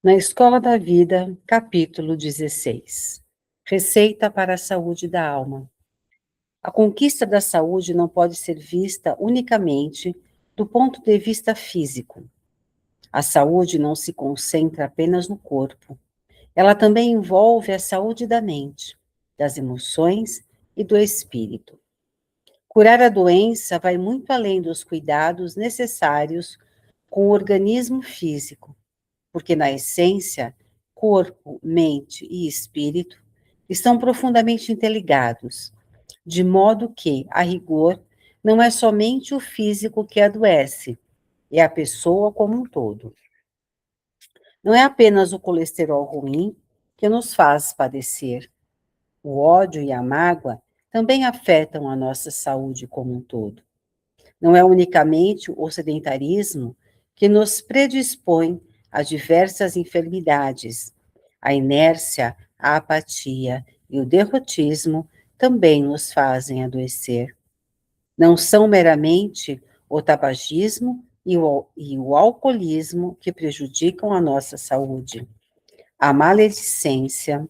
Na Escola da Vida, capítulo 16. Receita para a saúde da alma. A conquista da saúde não pode ser vista unicamente do ponto de vista físico. A saúde não se concentra apenas no corpo. Ela também envolve a saúde da mente, das emoções e do espírito. Curar a doença vai muito além dos cuidados necessários com o organismo físico, porque, na essência, corpo, mente e espírito estão profundamente interligados, de modo que, a rigor, não é somente o físico que adoece, é a pessoa como um todo. Não é apenas o colesterol ruim que nos faz padecer. O ódio e a mágoa também afetam a nossa saúde como um todo. Não é unicamente o sedentarismo que nos predispõe a diversas enfermidades. A inércia, a apatia e o derrotismo também nos fazem adoecer. Não são meramente o tabagismo e o alcoolismo que prejudicam a nossa saúde. A maledicência,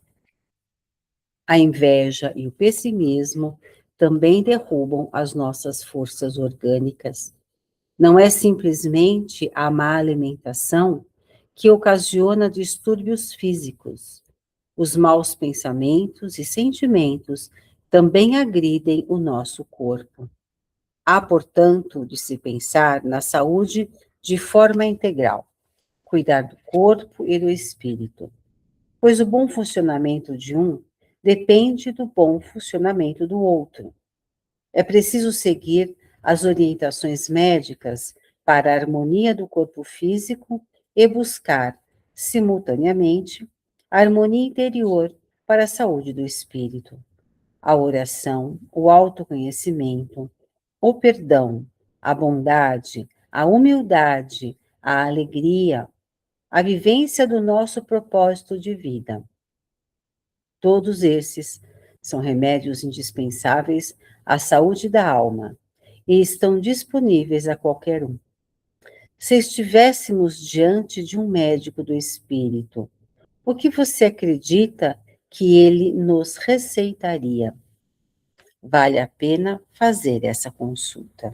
a inveja e o pessimismo também derrubam as nossas forças orgânicas. Não é simplesmente a má alimentação que ocasiona distúrbios físicos. Os maus pensamentos e sentimentos também agridem o nosso corpo. Há, portanto, de se pensar na saúde de forma integral, cuidar do corpo e do espírito, pois o bom funcionamento de um depende do bom funcionamento do outro. É preciso seguir as orientações médicas para a harmonia do corpo físico e buscar, simultaneamente, a harmonia interior para a saúde do espírito. A oração, o autoconhecimento, o perdão, a bondade, a humildade, a alegria, a vivência do nosso propósito de vida. Todos esses são remédios indispensáveis à saúde da alma e estão disponíveis a qualquer um. Se estivéssemos diante de um médico do espírito, o que você acredita que ele nos receitaria? Vale a pena fazer essa consulta.